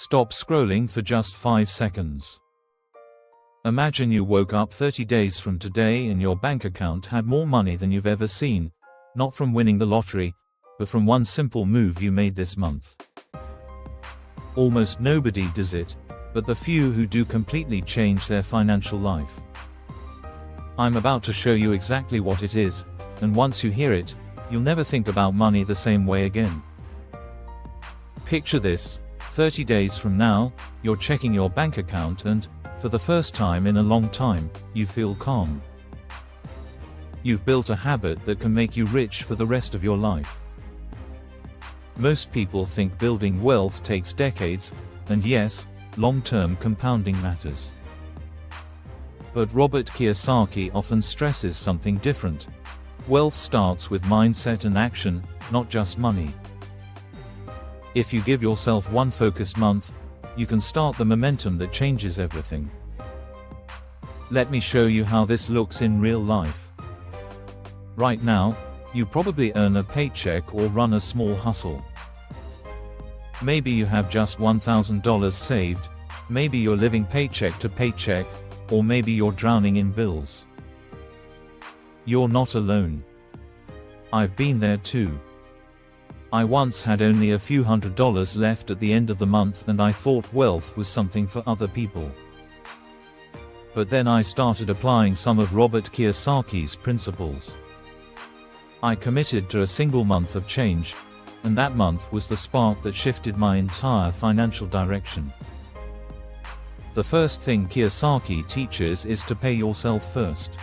Stop scrolling for just 5 seconds. Imagine you woke up 30 days from today and your bank account had more money than you've ever seen, not from winning the lottery, but from one simple move you made this month. Almost nobody does it, but the few who do completely change their financial life. I'm about to show you exactly what it is, and once you hear it, you'll never think about money the same way again. Picture this: 30 days from now, you're checking your bank account and, for the first time in a long time, you feel calm. You've built a habit that can make you rich for the rest of your life. Most people think building wealth takes decades, and yes, long-term compounding matters. But Robert Kiyosaki often stresses something different. Wealth starts with mindset and action, not just money. If you give yourself one focused month, you can start the momentum that changes everything. Let me show you how this looks in real life. Right now, you probably earn a paycheck or run a small hustle. Maybe you have just $1,000 saved, maybe you're living paycheck to paycheck, or maybe you're drowning in bills. You're not alone. I've been there too. I once had only a few $100s left at the end of the month and I thought wealth was something for other people. But then I started applying some of Robert Kiyosaki's principles. I committed to a single month of change, and that month was the spark that shifted my entire financial direction. The first thing Kiyosaki teaches is to pay yourself first.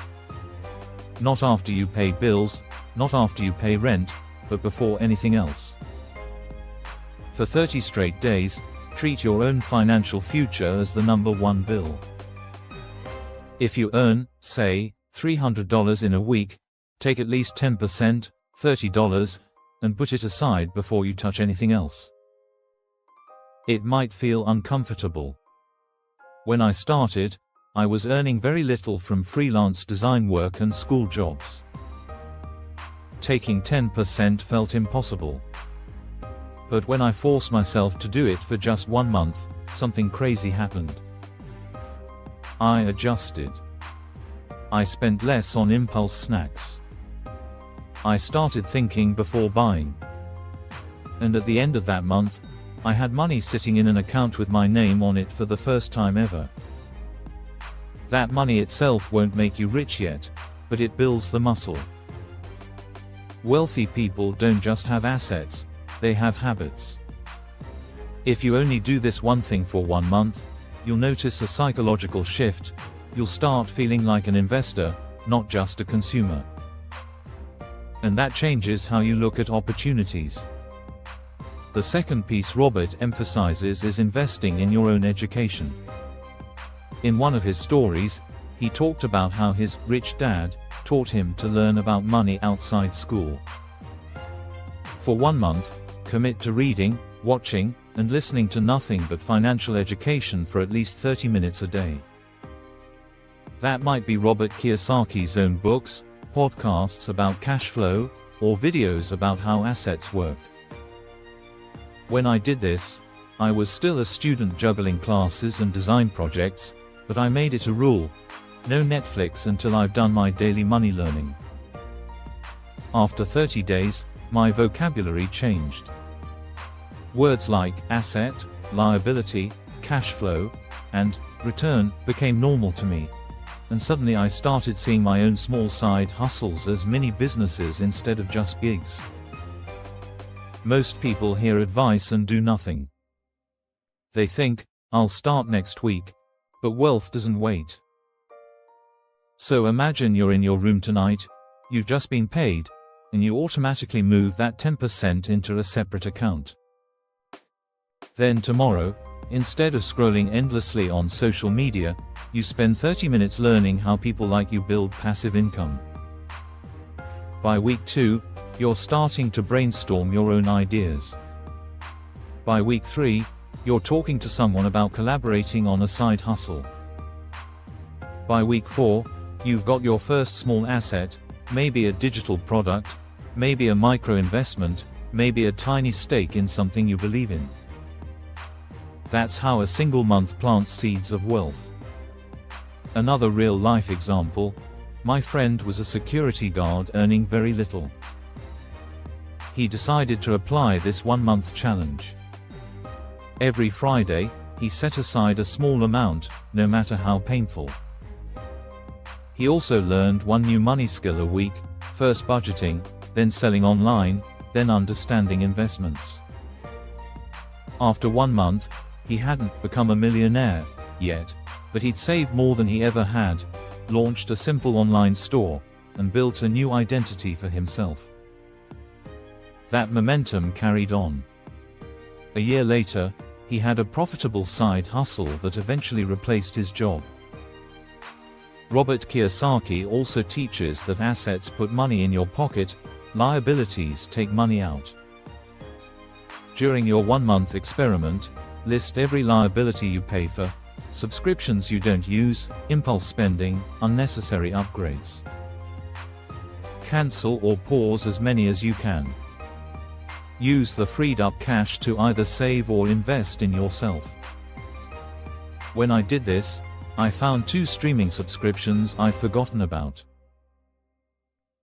Not after you pay bills, not after you pay rent, but before anything else. For 30 straight days, treat your own financial future as the number one bill. If you earn, say, $300 in a week, take at least 10%, $30, and put it aside before you touch anything else. It might feel uncomfortable. When I started, I was earning very little from freelance design work and school jobs. Taking 10% felt impossible. But when I forced myself to do it for just 1 month, something crazy happened. I adjusted. I spent less on impulse snacks. I started thinking before buying. And at the end of that month, I had money sitting in an account with my name on it for the first time ever. That money itself won't make you rich yet, but it builds the muscle. Wealthy people don't just have assets, they have habits. If you only do this one thing for 1 month, you'll notice a psychological shift. You'll start feeling like an investor, not just a consumer. And that changes how you look at opportunities. The second piece Robert emphasizes is investing in your own education. In one of his stories, he talked about how his rich dad taught him to learn about money outside school. For 1 month, commit to reading, watching, and listening to nothing but financial education for at least 30 minutes a day. That might be Robert Kiyosaki's own books, podcasts about cash flow, or videos about how assets work. When I did this, I was still a student juggling classes and design projects, but I made it a rule: no Netflix until I've done my daily money learning. After 30 days, my vocabulary changed. Words like asset, liability, cash flow, and return became normal to me, and suddenly I started seeing my own small side hustles as mini businesses instead of just gigs. Most people hear advice and do nothing. They think, I'll start next week, but wealth doesn't wait. So imagine you're in your room tonight, you've just been paid, and you automatically move that 10% into a separate account. Then tomorrow, instead of scrolling endlessly on social media, you spend 30 minutes learning how people like you build passive income. By week 2, you're starting to brainstorm your own ideas. By week 3, you're talking to someone about collaborating on a side hustle. By week 4, you've got your first small asset, maybe a digital product, maybe a micro investment, maybe a tiny stake in something you believe in. That's how a single month plants seeds of wealth. Another real-life example: my friend was a security guard earning very little. He decided to apply this one-month challenge. Every Friday, he set aside a small amount, no matter how painful. He also learned one new money skill a week: first budgeting, then selling online, then understanding investments. After 1 month, he hadn't become a millionaire yet, but he'd saved more than he ever had, launched a simple online store, and built a new identity for himself. That momentum carried on. A year later, he had a profitable side hustle that eventually replaced his job. Robert Kiyosaki also teaches that assets put money in your pocket, liabilities take money out. During your 1-month experiment, list every liability you pay for: subscriptions you don't use, impulse spending, unnecessary upgrades. Cancel or pause as many as you can. Use the freed up cash to either save or invest in yourself. When I did this, I found 2 streaming subscriptions I'd forgotten about.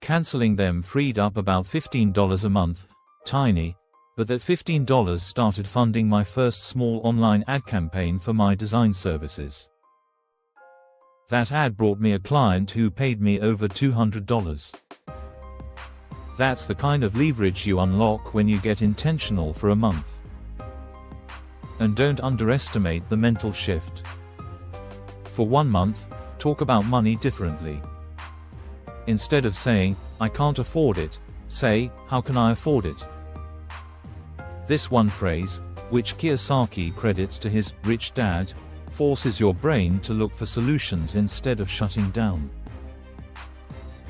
Canceling them freed up about $15 a month, tiny, but that $15 started funding my first small online ad campaign for my design services. That ad brought me a client who paid me over $200. That's the kind of leverage you unlock when you get intentional for a month. And don't underestimate the mental shift. For 1 month, talk about money differently. Instead of saying, "I can't afford it," say, "How can I afford it?" This one phrase, which Kiyosaki credits to his rich dad, forces your brain to look for solutions instead of shutting down.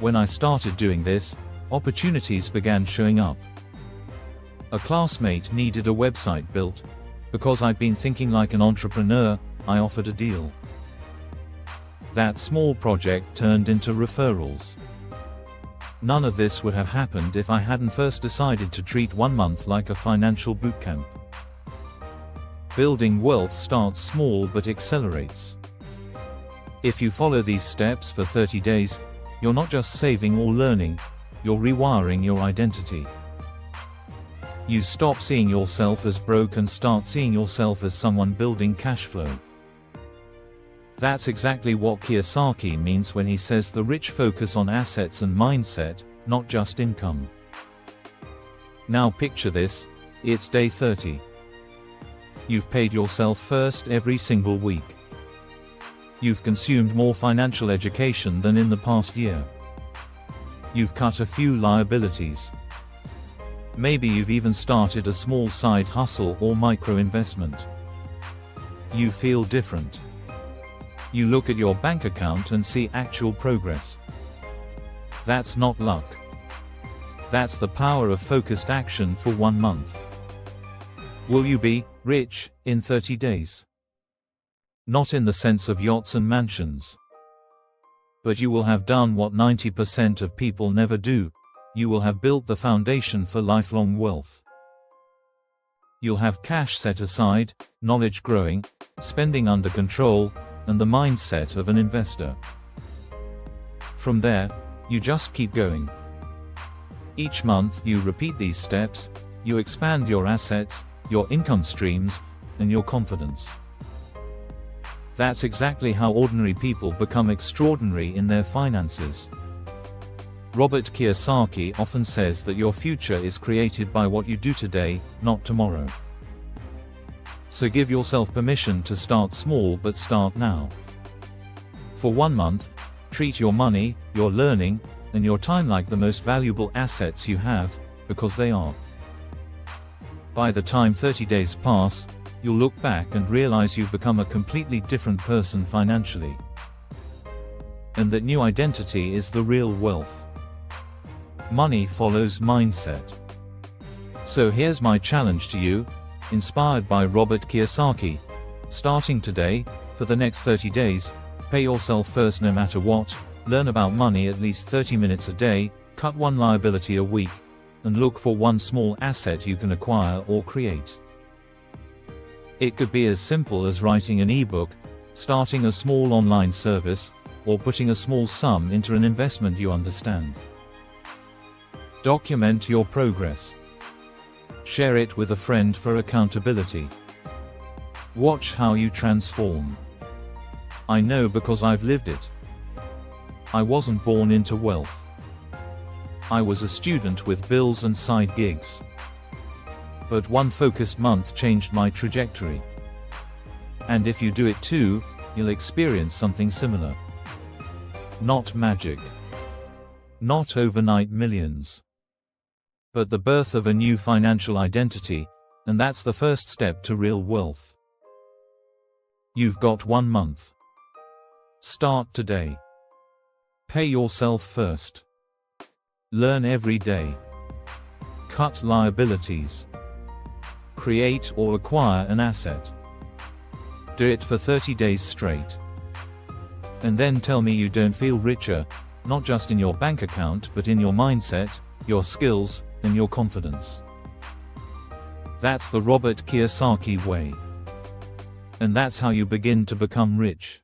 When I started doing this, opportunities began showing up. A classmate needed a website built. Because I'd been thinking like an entrepreneur, I offered a deal. That small project turned into referrals. None of this would have happened if I hadn't first decided to treat 1 month like a financial bootcamp. Building wealth starts small but accelerates. If you follow these steps for 30 days, you're not just saving or learning, you're rewiring your identity. You stop seeing yourself as broke and start seeing yourself as someone building cash flow. That's exactly what Kiyosaki means when he says the rich focus on assets and mindset, not just income. Now picture this: it's day 30. You've paid yourself first every single week. You've consumed more financial education than in the past year. You've cut a few liabilities. Maybe you've even started a small side hustle or micro investment. You feel different. You look at your bank account and see actual progress. That's not luck. That's the power of focused action for 1 month. Will you be rich in 30 days? Not in the sense of yachts and mansions. But you will have done what 90% of people never do. You will have built the foundation for lifelong wealth. You'll have cash set aside, knowledge growing, spending under control, and the mindset of an investor. From there, you just keep going. Each month you repeat these steps, you expand your assets, your income streams, and your confidence. That's exactly how ordinary people become extraordinary in their finances. Robert Kiyosaki often says that your future is created by what you do today, not tomorrow. So give yourself permission to start small, but start now. For 1 month, treat your money, your learning, and your time like the most valuable assets you have, because they are. By the time 30 days pass, you'll look back and realize you've become a completely different person financially. And that new identity is the real wealth. Money follows mindset. So here's my challenge to you, inspired by Robert Kiyosaki. Starting today, for the next 30 days, pay yourself first no matter what, learn about money at least 30 minutes a day, cut 1 liability a week, and look for 1 small asset you can acquire or create. It could be as simple as writing an ebook, starting a small online service, or putting a small sum into an investment you understand. Document your progress. Share it with a friend for accountability. Watch how you transform. I know because I've lived it. I wasn't born into wealth. I was a student with bills and side gigs. But one focused month changed my trajectory. And if you do it too, you'll experience something similar. Not magic. Not overnight millions. But the birth of a new financial identity, and that's the first step to real wealth. You've got 1 month. Start today. Pay yourself first. Learn every day. Cut liabilities. Create or acquire an asset. Do it for 30 days straight. And then tell me you don't feel richer, not just in your bank account but in your mindset, your skills, and your confidence. That's the Robert Kiyosaki way. And that's how you begin to become rich.